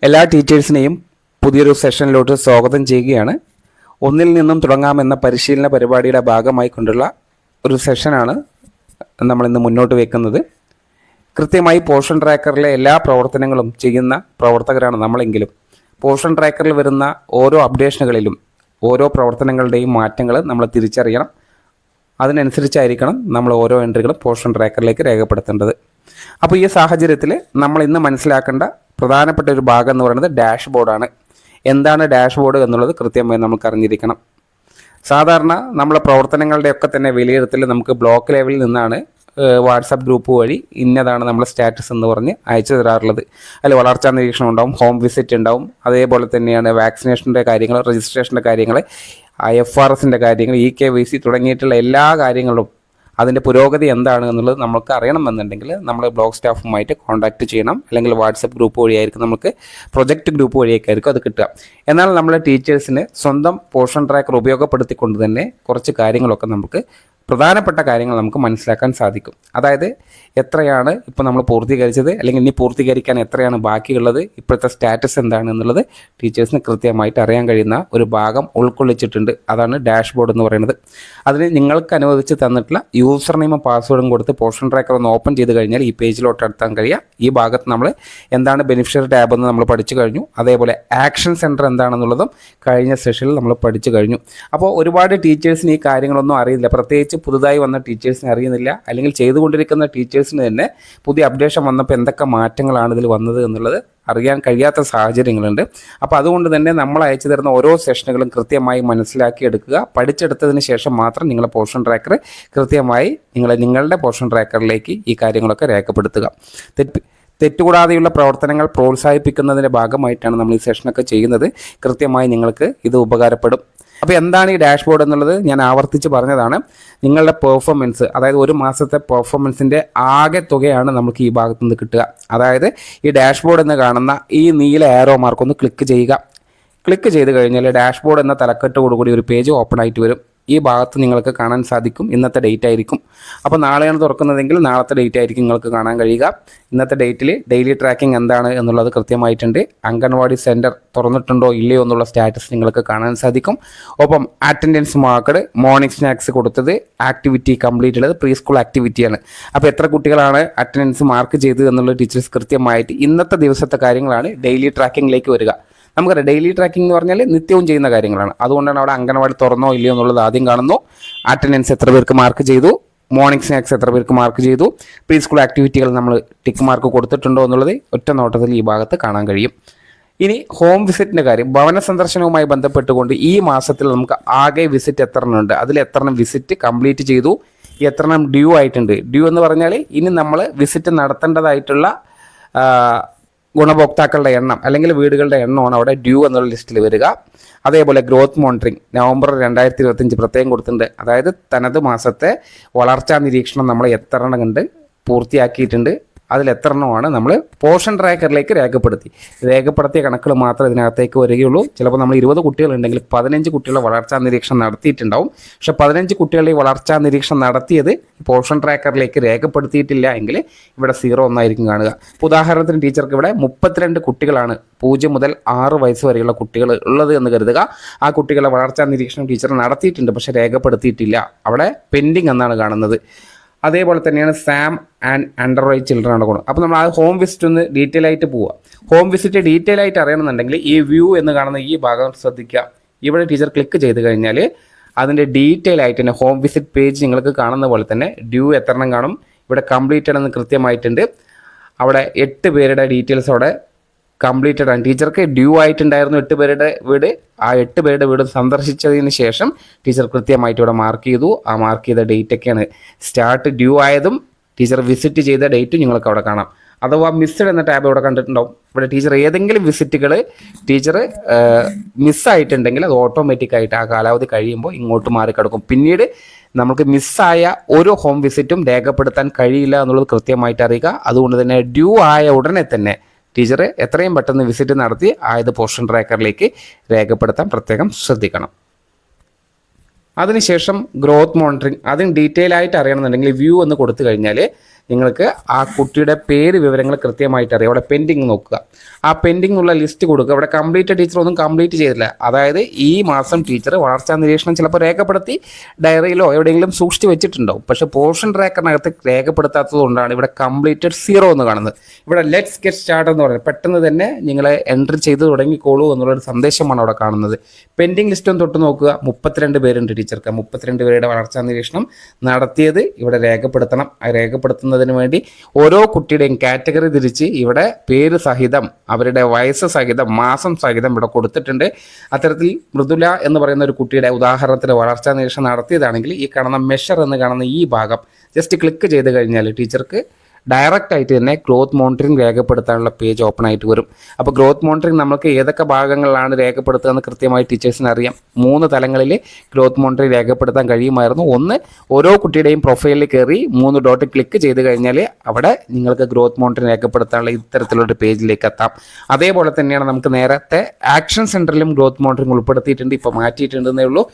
എല്ലാ ടീച്ചേഴ്സിനെയും പുതിയൊരു സെഷനിലോട്ട് സ്വാഗതം ചെയ്യുകയാണ്. ഒന്നിൽ നിന്നും തുടങ്ങാമെന്ന പരിശീലന പരിപാടിയുടെ ഭാഗമായി കൊണ്ടുള്ള ഒരു സെഷനാണ് നമ്മളിന്ന് മുന്നോട്ട് വെക്കുന്നത്. കൃത്യമായി പോർഷൻ ട്രാക്കറിലെ എല്ലാ പ്രവർത്തനങ്ങളും ചെയ്യുന്ന പ്രവർത്തകരാണ് നമ്മളെങ്കിലും പോർഷൻ ട്രാക്കറിൽ വരുന്ന ഓരോ അപ്ഡേഷനുകളിലും ഓരോ പ്രവർത്തനങ്ങളുടെയും മാറ്റങ്ങൾ നമ്മൾ തിരിച്ചറിയണം. അതിനനുസരിച്ചായിരിക്കണം നമ്മൾ ഓരോ എൻട്രികളും പോർഷൻ ട്രാക്കറിലേക്ക് രേഖപ്പെടുത്തേണ്ടത്. അപ്പോൾ ഈ സാഹചര്യത്തിൽ നമ്മൾ ഇന്ന് മനസ്സിലാക്കേണ്ട പ്രധാനപ്പെട്ട ഒരു ഭാഗം എന്ന് പറയുന്നത് ഡാഷ്ബോർഡാണ്. എന്താണ് ഡാഷ്ബോർഡ് എന്നുള്ളത് കൃത്യമായി നമുക്ക് അറിഞ്ഞിരിക്കണം. സാധാരണ നമ്മളെ പ്രവർത്തനങ്ങളുടെയൊക്കെ തന്നെ വിലയിരുത്തൽ നമുക്ക് ബ്ലോക്ക് ലെവലിൽ നിന്നാണ് വാട്സാപ്പ് ഗ്രൂപ്പ് വഴി ഇന്നതാണ് നമ്മളെ സ്റ്റാറ്റസ് എന്ന് പറഞ്ഞ് അയച്ചു തരാറുള്ളത്. അതിൽ വളർച്ചാ നിരീക്ഷണം ഉണ്ടാവും, ഹോം വിസിറ്റ് ഉണ്ടാവും, അതേപോലെ തന്നെയാണ് വാക്സിനേഷൻ്റെ കാര്യങ്ങൾ, രജിസ്ട്രേഷൻ്റെ കാര്യങ്ങൾ, IFRSൻ്റെ കാര്യങ്ങൾ, EKYC തുടങ്ങിയിട്ടുള്ള എല്ലാ കാര്യങ്ങളും അതിൻ്റെ പുരോഗതി എന്താണ് എന്നുള്ളത് നമുക്ക് അറിയണമെന്നുണ്ടെങ്കിൽ നമ്മൾ ബ്ലോക്ക് സ്റ്റാഫുമായിട്ട് കോൺടാക്റ്റ് ചെയ്യണം. അല്ലെങ്കിൽ വാട്സപ്പ് ഗ്രൂപ്പ് വഴിയായിരിക്കും നമുക്ക് പ്രൊജക്റ്റ് ഗ്രൂപ്പ് വഴിയൊക്കെയായിരിക്കും അത് കിട്ടുക. എന്നാൽ നമ്മളെ ടീച്ചേഴ്സിന് സ്വന്തം പോർഷൻ ട്രാക്കർ ഉപയോഗപ്പെടുത്തിക്കൊണ്ട് തന്നെ കുറച്ച് കാര്യങ്ങളൊക്കെ നമുക്ക് പ്രധാനപ്പെട്ട കാര്യങ്ങൾ നമുക്ക് മനസ്സിലാക്കാൻ സാധിക്കും. അതായത് എത്രയാണ് ഇപ്പോൾ നമ്മൾ പൂർത്തീകരിച്ചത്, അല്ലെങ്കിൽ ഇനി പൂർത്തീകരിക്കാൻ എത്രയാണ് ബാക്കിയുള്ളത്, ഇപ്പോഴത്തെ സ്റ്റാറ്റസ് എന്താണ് എന്നുള്ളത് ടീച്ചേഴ്സിന് കൃത്യമായിട്ട് അറിയാൻ കഴിയുന്ന ഒരു ഭാഗം ഉൾക്കൊള്ളിച്ചിട്ടുണ്ട്. അതാണ് ഡാഷ്ബോർഡ് എന്ന് പറയുന്നത്. അതിന് നിങ്ങൾക്ക് അനുവദിച്ച് തന്നിട്ടുള്ള യൂസർ നെയിമും പാസ്വേഡും കൊടുത്ത് പോർഷൻ ട്രാക്കർ ഒന്ന് ഓപ്പൺ ചെയ്ത് കഴിഞ്ഞാൽ ഈ പേജിലോട്ട് എടുത്താൻ കഴിയുക. ഈ ഭാഗത്ത് നമ്മൾ എന്താണ് ബെനിഫിഷ്യറി ടാബ് എന്ന് നമ്മൾ പഠിച്ചു കഴിഞ്ഞു. അതേപോലെ ആക്ഷൻ സെൻറ്റർ എന്താണെന്നുള്ളതും കഴിഞ്ഞ സെഷനിൽ നമ്മൾ പഠിച്ചു കഴിഞ്ഞു. അപ്പോൾ ഒരുപാട് ടീച്ചേഴ്സിന് ഈ കാര്യങ്ങളൊന്നും അറിയില്ല. പ്രത്യേകിച്ച് പുതുതായി വന്ന ടീച്ചേഴ്സിന് അറിയുന്നില്ല, അല്ലെങ്കിൽ ചെയ്തുകൊണ്ടിരിക്കുന്ന ടീച്ചേഴ്സിന് തന്നെ പുതിയ അപ്ഡേഷൻ വന്നപ്പോൾ എന്തൊക്കെ മാറ്റങ്ങളാണ് ഇതിൽ വന്നത് എന്നുള്ളത് അറിയാൻ കഴിയാത്ത സാഹചര്യങ്ങളുണ്ട്. അപ്പോൾ അതുകൊണ്ട് തന്നെ നമ്മൾ അയച്ചു തരുന്ന ഓരോ സെഷനുകളും കൃത്യമായി മനസ്സിലാക്കിയെടുക്കുക. പഠിച്ചെടുത്തതിന് ശേഷം മാത്രം നിങ്ങളുടെ പോർഷൻ ട്രാക്കർ കൃത്യമായി നിങ്ങളുടെ പോർഷൻ ട്രാക്കറിലേക്ക് ഈ കാര്യങ്ങളൊക്കെ രേഖപ്പെടുത്തുക. തെറ്റുകൂടാതെയുള്ള പ്രവർത്തനങ്ങൾ പ്രോത്സാഹിപ്പിക്കുന്നതിൻ്റെ ഭാഗമായിട്ടാണ് നമ്മൾ ഈ സെഷനൊക്കെ ചെയ്യുന്നത്. കൃത്യമായി നിങ്ങൾക്ക് ഇത് ഉപകാരപ്പെടും. അപ്പോൾ എന്താണ് ഈ ഡാഷ്ബോർഡ് എന്നുള്ളത് ഞാൻ ആവർത്തിച്ച് പറഞ്ഞതാണ്. നിങ്ങളുടെ പെർഫോമൻസ്, അതായത് ഒരു മാസത്തെ പെർഫോമൻസിൻ്റെ ആകെ തുകയാണ് നമുക്ക് ഈ ഭാഗത്തു നിന്ന് കിട്ടുക. അതായത് ഈ ഡാഷ്ബോർഡ് എന്ന് കാണുന്ന ഈ നീല ആരോ മാർക്ക് ഒന്ന് ക്ലിക്ക് ചെയ്യുക. ക്ലിക്ക് ചെയ്ത് കഴിഞ്ഞാൽ ഡാഷ്ബോർഡ് എന്ന തലക്കെട്ടോടുകൂടി ഒരു പേജ് ഓപ്പൺ ആയിട്ട് വരും. ഈ ഭാഗത്ത് നിങ്ങൾക്ക് കാണാൻ സാധിക്കും ഇന്നത്തെ ഡേറ്റ് ആയിരിക്കും. അപ്പോൾ നാളെയാണ് തുറക്കുന്നതെങ്കിൽ നാളത്തെ ഡേറ്റ് ആയിരിക്കും നിങ്ങൾക്ക് കാണാൻ കഴിയുക. ഇന്നത്തെ ഡേറ്റിൽ ഡെയിലി ട്രാക്കിംഗ് എന്താണ് എന്നുള്ളത് കൃത്യമായിട്ടുണ്ട്. അംഗൻവാടി സെൻറ്റർ തുറന്നിട്ടുണ്ടോ ഇല്ലയോ എന്നുള്ള സ്റ്റാറ്റസ് നിങ്ങൾക്ക് കാണാൻ സാധിക്കും. ഒപ്പം അറ്റൻഡൻസ് മാർക്കഡ്, മോർണിംഗ് സ്നാക്സ് കൊടുത്തത്, ആക്ടിവിറ്റി കംപ്ലീറ്റ് ഉള്ളത് പ്രീ സ്കൂൾ ആക്ടിവിറ്റിയാണ്. അപ്പോൾ എത്ര കുട്ടികളാണ് അറ്റൻഡൻസ് മാർക്ക് ചെയ്തത് എന്നുള്ള ടീച്ചേഴ്സ് കൃത്യമായിട്ട് ഇന്നത്തെ ദിവസത്തെ കാര്യങ്ങളാണ് ഡെയിലി ട്രാക്കിങ്ങിലേക്ക് വരിക. നമുക്കറിയാം ഡെയിലി ട്രാക്കിംഗ് എന്ന് പറഞ്ഞാൽ നിത്യവും ചെയ്യുന്ന കാര്യങ്ങളാണ്. അതുകൊണ്ടാണ് അവിടെ അംഗൻവാടി തുറന്നോ ഇല്ലയോ എന്നുള്ളത് ആദ്യം കാണുന്നു. അറ്റൻഡൻസ് എത്ര പേർക്ക് മാർക്ക് ചെയ്തു, മോർണിംഗ് സ്നാക്സ് എത്ര പേർക്ക് മാർക്ക് ചെയ്തു, പ്രീ സ്കൂൾ ആക്ടിവിറ്റികൾ നമ്മൾ ടിക്ക് മാർക്ക് കൊടുത്തിട്ടുണ്ടോ എന്നുള്ളത് ഒറ്റ നോട്ടത്തിൽ ഈ ഭാഗത്ത് കാണാൻ കഴിയും. ഇനി ഹോം വിസിറ്റിൻ്റെ കാര്യം, ഭവന സന്ദർശനവുമായി ബന്ധപ്പെട്ടുകൊണ്ട് ഈ മാസത്തിൽ നമുക്ക് ആകെ വിസിറ്റ് എത്ര എണ്ണം ഉണ്ട്, അതിൽ എത്ര എണ്ണം വിസിറ്റ് കംപ്ലീറ്റ് ചെയ്തു, എത്ര എണ്ണം ഡ്യൂ ആയിട്ടുണ്ട്. ഡ്യൂ എന്ന് പറഞ്ഞാൽ ഇനി നമ്മൾ വിസിറ്റ് നടത്തേണ്ടതായിട്ടുള്ള ഗുണഭോക്താക്കളുടെ എണ്ണം അല്ലെങ്കിൽ വീടുകളുടെ എണ്ണമാണ് അവിടെ ഡ്യൂ എന്നുള്ള ലിസ്റ്റിൽ വരിക. അതേപോലെ ഗ്രോത്ത് മോണിറ്ററിംഗ് നവംബർ 2025 പ്രത്യേകം കൊടുത്തിട്ടുണ്ട്. അതായത് തനത് മാസത്തെ വളർച്ചാ നിരീക്ഷണം നമ്മൾ എത്ര എണ്ണം കണ്ട് പൂർത്തിയാക്കിയിട്ടുണ്ട്, അതിൽ എത്ര എണ്ണമാണ് നമ്മൾ പോർഷൻ ട്രാക്കറിലേക്ക് രേഖപ്പെടുത്തിയ കണക്കുകൾ മാത്രമേ ഇതിനകത്തേക്ക് വരികയുള്ളൂ. ചിലപ്പോൾ നമ്മൾ 20 കുട്ടികളുണ്ടെങ്കിൽ 15 കുട്ടികളുടെ വളർച്ചാ നിരീക്ഷണം നടത്തിയിട്ടുണ്ടാവും. പക്ഷേ 15 കുട്ടികളുടെ വളർച്ചാ നിരീക്ഷണം നടത്തിയത് പോർഷൻ ട്രാക്കറിലേക്ക് രേഖപ്പെടുത്തിയിട്ടില്ല എങ്കിൽ ഇവിടെ 0 ഒന്നായിരിക്കും കാണുക. ഉദാഹരണത്തിന് ടീച്ചർക്ക് ഇവിടെ 32 കുട്ടികളാണ് 0 മുതൽ 6 വയസ്സ് വരെയുള്ള കുട്ടികൾ ഉള്ളത് എന്ന് കരുതുക. ആ കുട്ടികളുടെ വളർച്ചാ നിരീക്ഷണം ടീച്ചർ നടത്തിയിട്ടുണ്ട്, പക്ഷേ രേഖപ്പെടുത്തിയിട്ടില്ല. അവിടെ പെൻഡിങ് എന്നാണ് കാണുന്നത്. അതേപോലെ തന്നെയാണ് Sam and under age children ആണ് കൊടുക്കുക. അപ്പോൾ നമ്മൾ ആ ഹോം വിസിറ്റ് ഒന്ന് ഡീറ്റെയിൽ ആയിട്ട് പോവുക. ഹോം വിസിറ്റ് ഡീറ്റെയിൽ ആയിട്ട് അറിയണമെന്നുണ്ടെങ്കിൽ ഈ വ്യൂ എന്ന് കാണുന്ന ഈ ഭാഗം ശ്രദ്ധിക്കുക. ഇവിടെ ടീച്ചർ ക്ലിക്ക് ചെയ്ത് കഴിഞ്ഞാൽ അതിൻ്റെ ഡീറ്റെയിൽ ആയിട്ട് തന്നെ ഹോം വിസിറ്റ് പേജ് നിങ്ങൾക്ക് കാണുന്ന പോലെ തന്നെ ഡ്യൂ എത്ര എണ്ണം കാണും, ഇവിടെ കംപ്ലീറ്റഡ് എന്ന് കൃത്യമായിട്ടുണ്ട്. അവിടെ 8 പേരുടെ ഡീറ്റെയിൽസ് അവിടെ കംപ്ലീറ്റഡ് ആണ്. ടീച്ചർക്ക് ഡ്യൂ ആയിട്ടുണ്ടായിരുന്നു 8 പേരുടെ വീട്. ആ 8 പേരുടെ വീട് സന്ദർശിച്ചതിന് ശേഷം ടീച്ചർ കൃത്യമായിട്ട് ഇവിടെ മാർക്ക് ചെയ്തു. ആ മാർക്ക് ചെയ്ത ഡേറ്റ് ഒക്കെയാണ് സ്റ്റാർട്ട് ഡ്യൂ ആയതും ടീച്ചർ വിസിറ്റ് ചെയ്ത ഡേറ്റും നിങ്ങൾക്ക് അവിടെ കാണാം. അഥവാ മിസ്ഡ് എന്ന ടാബ് ഇവിടെ കണ്ടിട്ടുണ്ടാവും. ഇവിടെ ടീച്ചർ ഏതെങ്കിലും വിസിറ്റുകൾ ടീച്ചർ മിസ്സായിട്ടുണ്ടെങ്കിൽ അത് ഓട്ടോമാറ്റിക്കായിട്ട് ആ കാലാവധി കഴിയുമ്പോൾ ഇങ്ങോട്ട് മാറിക്കിടക്കും. പിന്നീട് നമുക്ക് മിസ്സായ ഒരു ഹോം വിസിറ്റും രേഖപ്പെടുത്താൻ കഴിയില്ല എന്നുള്ളത് കൃത്യമായിട്ട് അറിയുക. അതുകൊണ്ട് തന്നെ ഡ്യൂ ആയ ഉടനെ തന്നെ ടീച്ചർ എത്രയും പെട്ടെന്ന് വിസിറ്റ് നടത്തി ആയത് പോർഷൻ ട്രാക്കറിലേക്ക് രേഖപ്പെടുത്താൻ പ്രത്യേകം ശ്രദ്ധിക്കണം. അതിനുശേഷം ഗ്രോത്ത് മോണിറ്ററിംഗ്, അതിന് ഡീറ്റെയിൽ ആയിട്ട് അറിയണമെന്നുണ്ടെങ്കിൽ വ്യൂ എന്ന് കൊടുത്തു കഴിഞ്ഞാൽ നിങ്ങൾക്ക് ആ കുട്ടിയുടെ പേര് വിവരങ്ങൾ കൃത്യമായിട്ട് അറിയാം. അവിടെ പെൻഡിങ് നോക്കുക, ആ പെൻഡിങ് ഉള്ള ലിസ്റ്റ് കൊടുക്കുക. അവിടെ കംപ്ലീറ്റ് ടീച്ചർ ഒന്നും കംപ്ലീറ്റ് ചെയ്തില്ല, അതായത് ഈ മാസം ടീച്ചർ വളർച്ചാ നിരീക്ഷണം ചിലപ്പോൾ രേഖപ്പെടുത്തി ഡയറിയിലോ എവിടെയെങ്കിലും സൂക്ഷിച്ച് വെച്ചിട്ടുണ്ടാവും. പക്ഷേ പോർഷൻ ട്രാക്കറിനകത്ത് രേഖപ്പെടുത്താത്തത് കൊണ്ടാണ് ഇവിടെ കംപ്ലീറ്റഡ് 0 എന്ന് കാണുന്നത്. ഇവിടെ ലെറ്റ്സ് ഗെറ്റ് സ്റ്റാർട്ട് എന്ന് പറയുന്നത് പെട്ടെന്ന് തന്നെ നിങ്ങൾ എൻട്രി ചെയ്ത് തുടങ്ങിക്കോളൂ എന്നുള്ളൊരു സന്ദേശമാണ് അവിടെ കാണുന്നത്. പെൻഡിങ് ലിസ്റ്റും തൊട്ട് നോക്കുക, 32 പേരുണ്ട് ടീച്ചർക്ക്. 32 പേരുടെ വളർച്ചാ നിരീക്ഷണം നടത്തിയത് ഇവിടെ രേഖപ്പെടുത്തണം. ആ രേഖപ്പെടുത്തുന്നതിന് വേണ്ടി ഓരോ കുട്ടിയുടെയും കാറ്റഗറി തിരിച്ച് ഇവിടെ പേര് സഹിതം അവരുടെ വയസ്സ് സഹിതം മാസം സഹിതം ഇവിടെ കൊടുത്തിട്ടുണ്ട്. അത്തരത്തിൽ മൃദുല എന്ന് പറയുന്ന ഒരു കുട്ടിയുടെ ഉദാഹരണത്തിന് വളർച്ചാ നിരീക്ഷണം നടത്തിയതാണെങ്കിൽ ഈ കാണുന്ന മെഷർ എന്ന് കാണുന്ന ഈ ഭാഗം ജസ്റ്റ് ക്ലിക്ക് ചെയ്ത് കഴിഞ്ഞാൽ ടീച്ചർക്ക് ഡയറക്റ്റ് ആയിട്ട് തന്നെ ഗ്രോത്ത് മോണിറ്ററിംഗ് രേഖപ്പെടുത്താനുള്ള പേജ് ഓപ്പൺ ആയിട്ട് വരും. അപ്പോൾ ഗ്രോത്ത് മോണിറ്ററിംഗ് നമുക്ക് ഏതൊക്കെ ഭാഗങ്ങളിലാണ് രേഖപ്പെടുത്തുക എന്ന് കൃത്യമായി ടീച്ചേഴ്സിന് അറിയാം. 3 തലങ്ങളിൽ ഗ്രോത്ത് മോണിറ്ററിംഗ് രേഖപ്പെടുത്താൻ കഴിയുമായിരുന്നു. ഒന്ന്, ഓരോ കുട്ടിയുടെയും പ്രൊഫൈലിൽ കയറി 3 ഡോട്ട് ക്ലിക്ക് ചെയ്ത് കഴിഞ്ഞാൽ അവിടെ നിങ്ങൾക്ക് ഗ്രോത്ത് മോണിറ്ററിംഗ് രേഖപ്പെടുത്താനുള്ള ഇത്തരത്തിലൊരു പേജിലേക്ക് എത്താം. അതേപോലെ തന്നെയാണ് നമുക്ക് നേരത്തെ ആക്ഷൻ സെൻറ്ററിലും ഗ്രോത്ത് മോണിറ്ററിംഗ് ഉൾപ്പെടുത്തിയിട്ടുണ്ട്, ഇപ്പോൾ മാറ്റിയിട്ടുണ്ടെന്നേ ഉള്ളൂ.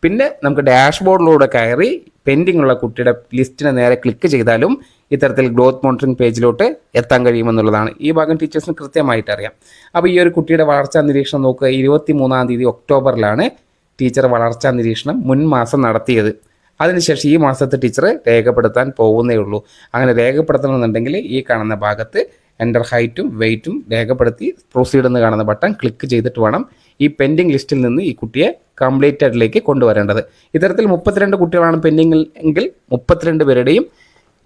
പിന്നെ നമുക്ക് ഡാഷ്ബോർഡിലൂടെ കയറി പെൻഡിങ് ഉള്ള കുട്ടിയുടെ ലിസ്റ്റിനെ നേരെ ക്ലിക്ക് ചെയ്താലും ഇത്തരത്തിൽ ഗ്രോത്ത് മോണിറ്ററിംഗ് പേജിലോട്ട് എത്താൻ കഴിയുമെന്നുള്ളതാണ്. ഈ ഭാഗം ടീച്ചേഴ്സിന് കൃത്യമായിട്ട് അറിയാം. അപ്പോൾ ഈ ഒരു കുട്ടിയുടെ വളർച്ചാ നിരീക്ഷണം നോക്കുക, 23-ാം തീയതി ഒക്ടോബറിലാണ് ടീച്ചർ വളർച്ചാ നിരീക്ഷണം മുൻ മാസം നടത്തിയത്. അതിനുശേഷം ഈ മാസത്തെ ടീച്ചർ രേഖപ്പെടുത്താൻ പോകുന്നേ ഉള്ളൂ. അങ്ങനെ രേഖപ്പെടുത്തണമെന്നുണ്ടെങ്കിൽ ഈ കാണുന്ന ഭാഗത്ത് എൻ്റർ ഹൈറ്റും വെയ്റ്റും രേഖപ്പെടുത്തി പ്രൊസീഡ് എന്ന് കാണുന്ന ബട്ടൺ ക്ലിക്ക് ചെയ്തിട്ട് വേണം ഈ പെൻഡിങ് ലിസ്റ്റിൽ നിന്ന് ഈ കുട്ടിയെ കംപ്ലീറ്റഡിലേക്ക് കൊണ്ടുവരേണ്ടത്. ഇത്തരത്തിൽ 32 കുട്ടികളാണ് പെൻഡിങ്ങിൽ എങ്കിൽ 32 പേരുടെയും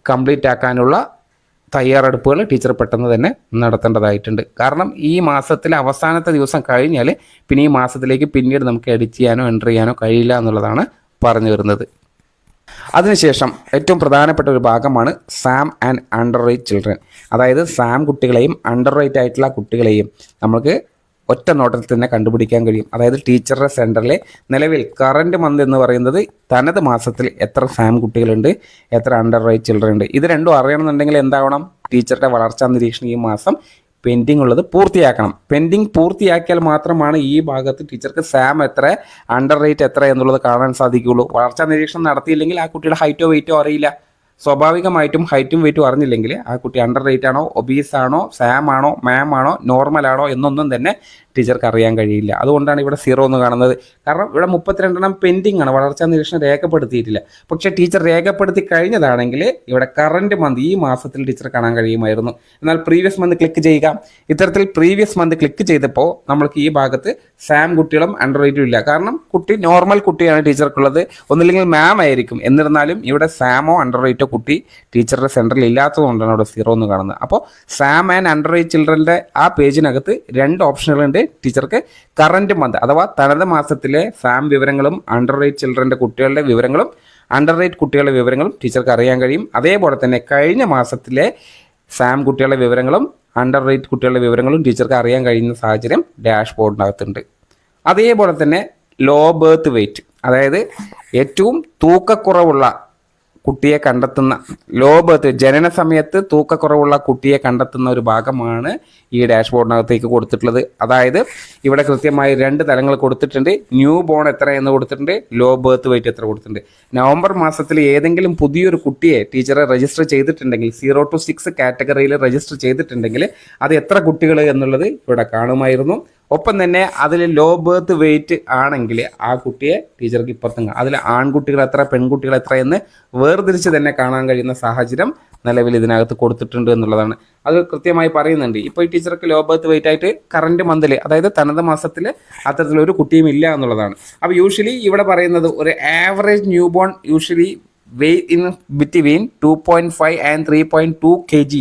കംപ്ലീറ്റ് ആക്കാനുള്ള തയ്യാറെടുപ്പുകൾ ടീച്ചർ പെട്ടെന്ന് തന്നെ നടത്തേണ്ടതായിട്ടുണ്ട്. കാരണം ഈ മാസത്തിലെ അവസാനത്തെ ദിവസം കഴിഞ്ഞാൽ പിന്നെ ഈ മാസത്തിലേക്ക് പിന്നീട് നമുക്ക് എഡിറ്റ് ചെയ്യാനോ എൻ്റർ ചെയ്യാനോ കഴിയില്ല എന്നുള്ളതാണ് പറഞ്ഞു വരുന്നത്. അതിനുശേഷം ഏറ്റവും പ്രധാനപ്പെട്ട ഒരു ഭാഗമാണ് Sam and under rate children. അതായത് സാം കുട്ടികളെയും അണ്ടർ റേറ്റ് ആയിട്ടുള്ള കുട്ടികളെയും നമുക്ക് ഒറ്റ നോട്ടത്തിൽ തന്നെ കണ്ടുപിടിക്കാൻ കഴിയും. അതായത് ടീച്ചറുടെ സെൻറ്ററിലെ നിലവിൽ കറൻറ്റ് മന്ത് എന്ന് പറയുന്നത് തനത് മാസത്തിൽ എത്ര സാം കുട്ടികളുണ്ട്, എത്ര അണ്ടർ റേറ്റ് ചിൽഡ്രൻ ഉണ്ട്. ഇത് രണ്ടും അറിയണമെന്നുണ്ടെങ്കിൽ എന്താവണം, ടീച്ചറുടെ വളർച്ചാ നിരീക്ഷണം ഈ മാസം പെൻഡിങ് ഉള്ളത് പൂർത്തിയാക്കണം. പെൻഡിങ് പൂർത്തിയാക്കിയാൽ മാത്രമാണ് ഈ ഭാഗത്ത് ടീച്ചർക്ക് സാം എത്ര അണ്ടർ റേറ്റ് എത്ര എന്നുള്ളത് കാണാൻ സാധിക്കുകയുള്ളൂ. വളർച്ചാ നിരീക്ഷണം നടത്തിയില്ലെങ്കിൽ ആ കുട്ടിയുടെ ഹൈറ്റോ വെയിറ്റോ അറിയില്ല. സ്വാഭാവികമായിട്ടും ഹൈറ്റും വെയിറ്റും അറിഞ്ഞില്ലെങ്കിൽ ആ കുട്ടി അണ്ടർ റേറ്റ് ആണോ, ഒബീസ് ആണോ, സാം ആണോ, മാം ആണോ, നോർമൽ ആണോ എന്നൊന്നും തന്നെ ടീച്ചർക്ക് അറിയാൻ കഴിയില്ല. അതുകൊണ്ടാണ് ഇവിടെ 0 എന്ന് കാണുന്നത്. കാരണം ഇവിടെ 32 പെൻഡിങ് ആണ്, വളർച്ചാ നിരീക്ഷണം രേഖപ്പെടുത്തിയിട്ടില്ല. പക്ഷേ ടീച്ചർ രേഖപ്പെടുത്തി കഴിഞ്ഞതാണെങ്കിൽ ഇവിടെ കറൻറ്റ് മന്ത് ഈ മാസത്തിൽ ടീച്ചർ കാണാൻ കഴിയുമായിരുന്നു. എന്നാൽ പ്രീവിയസ് മന്ത് ക്ലിക്ക് ചെയ്യുക. ഇത്തരത്തിൽ പ്രീവിയസ് മന്ത് ക്ലിക്ക് ചെയ്തപ്പോൾ നമ്മൾക്ക് ഈ ഭാഗത്ത് സാം കുട്ടികളും അണ്ടർ റേറ്റും ഇല്ല. കാരണം കുട്ടി നോർമൽ കുട്ടിയാണ് ടീച്ചർക്കുള്ളത്, ഒന്നില്ലെങ്കിൽ മാം ആയിരിക്കും. എന്നിരുന്നാലും ഇവിടെ സാമോ അണ്ടർ റേറ്റോ കുട്ടി ടീച്ചറുടെ സെൻറ്ററിൽ ഇല്ലാത്തതുകൊണ്ടാണ് ഇവിടെ 0 എന്ന് കാണുന്നത്. അപ്പോൾ സാം ആൻഡ് അണ്ടർ റേറ്റ് ചിൽഡ്രൻ്റെ ആ പേജിനകത്ത് 2 ഓപ്ഷനുകളുണ്ട്. ടീച്ചർക്ക് കറൻറ്റ് മന്ത് അഥവാ തനത് മാസത്തിലെ സാം വിവരങ്ങളും അണ്ടർ റേറ്റ് ചിൽഡ്രൻ്റെ കുട്ടികളുടെ വിവരങ്ങളും അണ്ടർ റേറ്റ് കുട്ടികളുടെ വിവരങ്ങളും ടീച്ചർക്ക് അറിയാൻ കഴിയും. അതേപോലെ തന്നെ കഴിഞ്ഞ മാസത്തിലെ സാം കുട്ടികളുടെ വിവരങ്ങളും അണ്ടർ റേറ്റ് കുട്ടികളുടെ വിവരങ്ങളും ടീച്ചർക്ക് അറിയാൻ കഴിയുന്ന സാഹചര്യം ഡാഷ്ബോർഡിനകത്തുണ്ട്. അതേപോലെ തന്നെ ലോ ബേർത്ത് വെയ്റ്റ്, അതായത് ഏറ്റവും തൂക്കക്കുറവുള്ള കുട്ടിയെ കണ്ടെത്തുന്ന ലോ ബേർത്ത്, ജനന സമയത്ത് തൂക്കക്കുറവുള്ള കുട്ടിയെ കണ്ടെത്തുന്ന ഒരു ഭാഗമാണ് ഈ ഡാഷ്ബോർഡിനകത്തേക്ക് കൊടുത്തിട്ടുള്ളത്. അതായത് ഇവിടെ കൃത്യമായി 2 തലങ്ങൾ കൊടുത്തിട്ടുണ്ട്. ന്യൂ ബോൺ എത്ര എന്ന് കൊടുത്തിട്ടുണ്ട്, ലോ ബേർത്ത് വെയിറ്റ് എത്ര കൊടുത്തിട്ടുണ്ട്. നവംബർ മാസത്തിൽ ഏതെങ്കിലും പുതിയൊരു കുട്ടിയെ ടീച്ചറെ രജിസ്റ്റർ ചെയ്തിട്ടുണ്ടെങ്കിൽ 0 to 6 കാറ്റഗറിയിൽ രജിസ്റ്റർ ചെയ്തിട്ടുണ്ടെങ്കിൽ അത് എത്ര കുട്ടികൾ എന്നുള്ളത് ഇവിടെ കാണുമായിരുന്നു. ഒപ്പം തന്നെ അതിൽ ലോ ബേർത്ത് വെയിറ്റ് ആണെങ്കിൽ ആ കുട്ടിയെ ടീച്ചർക്ക് ഇപ്പുറത്തും അതിൽ ആൺകുട്ടികൾ എത്ര പെൺകുട്ടികൾ എത്ര എന്ന് വേർതിരിച്ച് തന്നെ കാണാൻ കഴിയുന്ന സാഹചര്യം നിലവിൽ ഇതിനകത്ത് കൊടുത്തിട്ടുണ്ട് എന്നുള്ളതാണ്. അത് കൃത്യമായി പറയുന്നുണ്ട്. ഇപ്പോൾ ഈ ടീച്ചർക്ക് ലോ ബേർത്ത് വെയിറ്റ് ആയിട്ട് കറൻറ്റ് മന്തിൽ, അതായത് തനത് മാസത്തിൽ അത്തരത്തിലൊരു കുട്ടിയും ഇല്ല എന്നുള്ളതാണ്. അപ്പോൾ യൂഷ്വലി ഇവിടെ പറയുന്നത് ഒരു average new born usually weight in between 2.5 and 3.2 kg.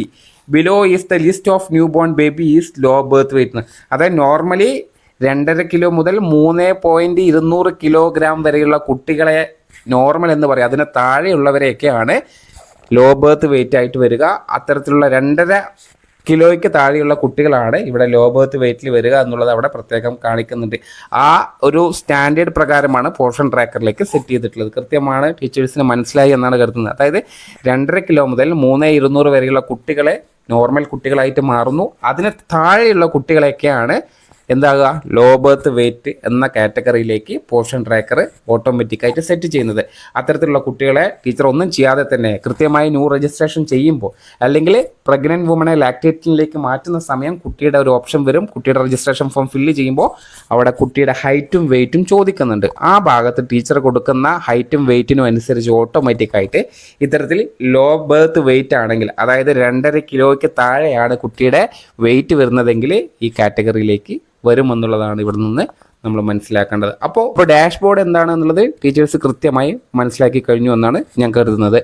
Below is the list of new born baby is low birth weight. അതായത് നോർമലി 2.5 കിലോ മുതൽ 3.200 കിലോഗ്രാം വരെയുള്ള കുട്ടികളെ നോർമൽ എന്ന് പറയും. അതിന് താഴെയുള്ളവരെയൊക്കെയാണ് ലോ ബേർത്ത് വെയിറ്റ് ആയിട്ട് വരിക. അത്തരത്തിലുള്ള 2.5 കിലോയ്ക്ക് താഴെയുള്ള കുട്ടികളാണ് ഇവിടെ ലോ ബേർത്ത് വെയിറ്റിൽ വരിക എന്നുള്ളത് അവിടെ പ്രത്യേകം കാണിക്കുന്നുണ്ട്. ആ ഒരു സ്റ്റാൻഡേർഡ് പ്രകാരമാണ് പോർഷൻ ട്രാക്കറിലേക്ക് സെറ്റ് ചെയ്തിട്ടുള്ളത്. കൃത്യമാണ്, ടീച്ചേഴ്സിന് മനസ്സിലായി എന്നാണ് കരുതുന്നത്. അതായത് 2.5 കിലോ മുതൽ 3.200 വരെയുള്ള കുട്ടികളെ നോർമൽ കുട്ടികളായിട്ട് മാറുന്നു. അതിന് താഴെയുള്ള കുട്ടികളെയൊക്കെയാണ് എന്താകുക, ലോ ബർത്ത് വെയിറ്റ് എന്ന കാറ്റഗറിയിലേക്ക് പോർഷൻ ട്രാക്കർ ഓട്ടോമാറ്റിക്കായിട്ട് സെറ്റ് ചെയ്യുന്നത്. അത്തരത്തിലുള്ള കുട്ടികളെ ടീച്ചർ ഒന്നും ചെയ്യാതെ തന്നെ കൃത്യമായി ന്യൂ രജിസ്ട്രേഷൻ ചെയ്യുമ്പോൾ, അല്ലെങ്കിൽ പ്രഗ്നൻറ്റ് വുമണെ ലാക്ടേറ്റിലേക്ക് മാറ്റുന്ന സമയം കുട്ടിയുടെ ഒരു ഓപ്ഷൻ വരും. കുട്ടിയുടെ രജിസ്ട്രേഷൻ ഫോം ഫില്ല് ചെയ്യുമ്പോൾ അവിടെ കുട്ടിയുടെ ഹൈറ്റും വെയിറ്റും ചോദിക്കുന്നുണ്ട്. ആ ഭാഗത്ത് ടീച്ചർ കൊടുക്കുന്ന ഹൈറ്റും വെയിറ്റിനും അനുസരിച്ച് ഓട്ടോമാറ്റിക്കായിട്ട് ഇത്തരത്തിൽ ലോ ബർത്ത് വെയിറ്റ് ആണെങ്കിൽ, അതായത് 2.5 കിലോയ്ക്ക് താഴെയാണ് കുട്ടിയുടെ വെയിറ്റ് വരുന്നതെങ്കിൽ ഈ കാറ്റഗറിയിലേക്ക് വരുമെന്നുള്ളതാണ് ഇവിടെ നിന്ന് നമ്മൾ മനസ്സിലാക്കേണ്ടത്. അപ്പോൾ ഡാഷ്ബോർഡ് എന്താണെന്നുള്ളത് ടീച്ചേഴ്സ് കൃത്യമായി മനസ്സിലാക്കി കഴിഞ്ഞു എന്നാണ് ഞാൻ കരുതുന്നത്.